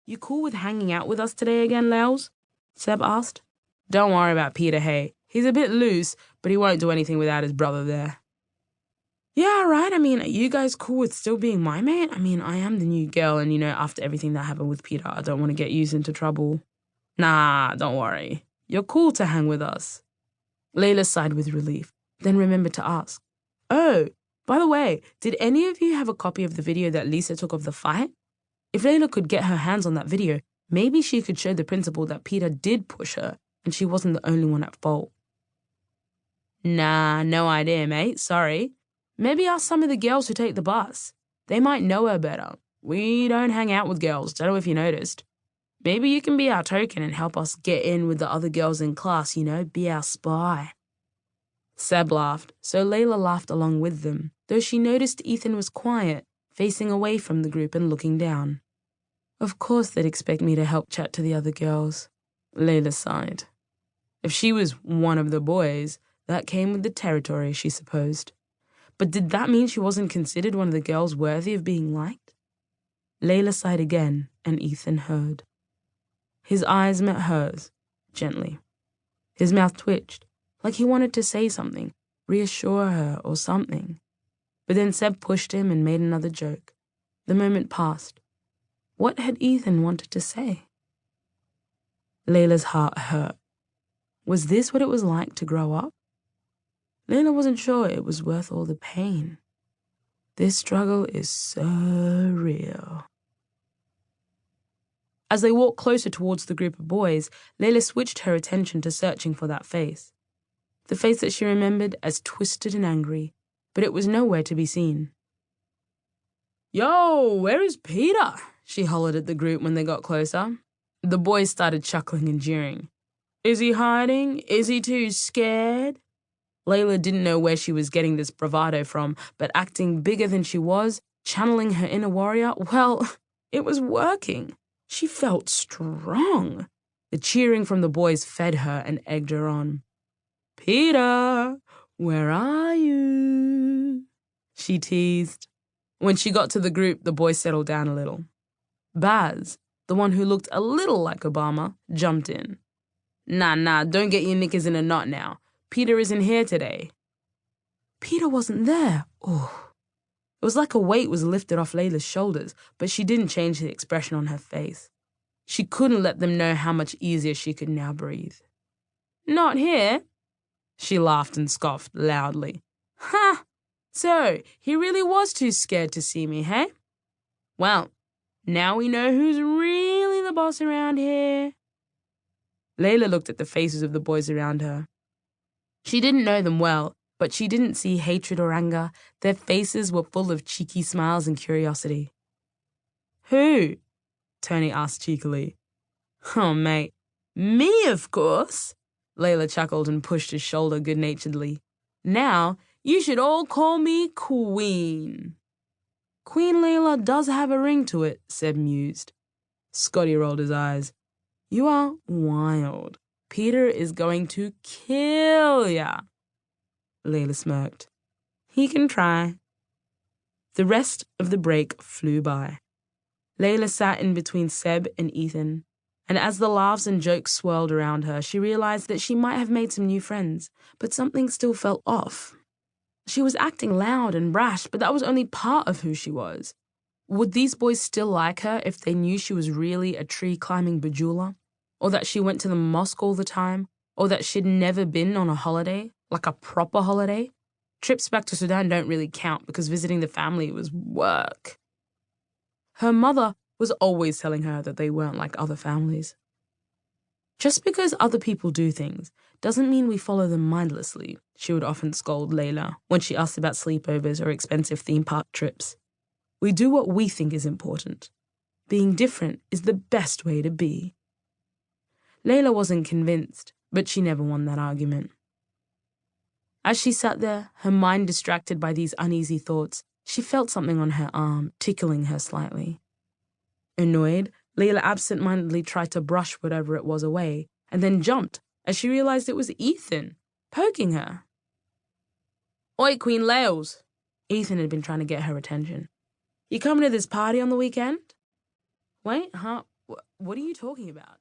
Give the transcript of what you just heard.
You cool with hanging out with us today again, Lels? Seb asked. Don't worry about Peter, hey. He's a bit loose, but he won't do anything without his brother there. Yeah, right. I mean, are you guys cool with still being my mate? I mean, I am the new girl, and after everything that happened with Peter, I don't want to get you into trouble. Nah, don't worry. You're cool to hang with us. Layla sighed with relief, then remembered to ask, oh, by the way, did any of you have a copy of the video that Lisa took of the fight? If Layla could get her hands on that video, maybe she could show the principal that Peter did push her and she wasn't the only one at fault. Nah, no idea, mate. Sorry. Maybe ask some of the girls who take the bus. They might know her better. We don't hang out with girls, don't know if you noticed. Maybe you can be our token and help us get in with the other girls in class, be our spy. Seb laughed, so Layla laughed along with them, though she noticed Ethan was quiet, facing away from the group and looking down. Of course they'd expect me to help chat to the other girls. Layla sighed. If she was one of the boys, that came with the territory, she supposed. But did that mean she wasn't considered one of the girls worthy of being liked? Layla sighed again, and Ethan heard. His eyes met hers, gently. His mouth twitched, like he wanted to say something, reassure her or something. But then Seb pushed him and made another joke. The moment passed. What had Ethan wanted to say? Layla's heart hurt. Was this what it was like to grow up? Layla wasn't sure it was worth all the pain. This struggle is so real. As they walked closer towards the group of boys, Layla switched her attention to searching for that face. The face that she remembered as twisted and angry, but it was nowhere to be seen. Yo, where is Peter? She hollered at the group when they got closer. The boys started chuckling and jeering. Is he hiding? Is he too scared? Layla didn't know where she was getting this bravado from, but acting bigger than she was, channeling her inner warrior, well, it was working. She felt strong. The cheering from the boys fed her and egged her on. Peter, where are you? She teased. When she got to the group, the boys settled down a little. Baz, the one who looked a little like Obama, jumped in. Nah, don't get your knickers in a knot now. Peter isn't here today. Peter wasn't there. Oh. It was like a weight was lifted off Layla's shoulders, but she didn't change the expression on her face. She couldn't let them know how much easier she could now breathe. Not here? She laughed and scoffed loudly. Ha! So, he really was too scared to see me, hey? Well, now we know who's really the boss around here. Layla looked at the faces of the boys around her. She didn't know them well, but she didn't see hatred or anger. Their faces were full of cheeky smiles and curiosity. Who? Tony asked cheekily. Oh, mate. Me, of course. Layla chuckled and pushed his shoulder good-naturedly. Now, you should all call me Queen. Queen Layla does have a ring to it, Seb mused. Scotty rolled his eyes. You are wild. Peter is going to kill ya. Layla smirked. He can try. The rest of the break flew by. Layla sat in between Seb and Ethan, and as the laughs and jokes swirled around her, she realized that she might have made some new friends, but something still felt off. She was acting loud and brash, but that was only part of who she was. Would these boys still like her if they knew she was really a tree-climbing bejeweler? Or that she went to the mosque all the time? Or that she'd never been on a holiday, like a proper holiday? Trips back to Sudan don't really count because visiting the family was work. Her mother was always telling her that they weren't like other families. Just because other people do things doesn't mean we follow them mindlessly, she would often scold Layla when she asked about sleepovers or expensive theme park trips. We do what we think is important. Being different is the best way to be. Layla wasn't convinced, but she never won that argument. As she sat there, her mind distracted by these uneasy thoughts, she felt something on her arm, tickling her slightly. Annoyed, Layla absent-mindedly tried to brush whatever it was away, and then jumped as she realized it was Ethan, poking her. Oi, Queen Laels. Ethan had been trying to get her attention. You coming to this party on the weekend? Wait, huh? What are you talking about?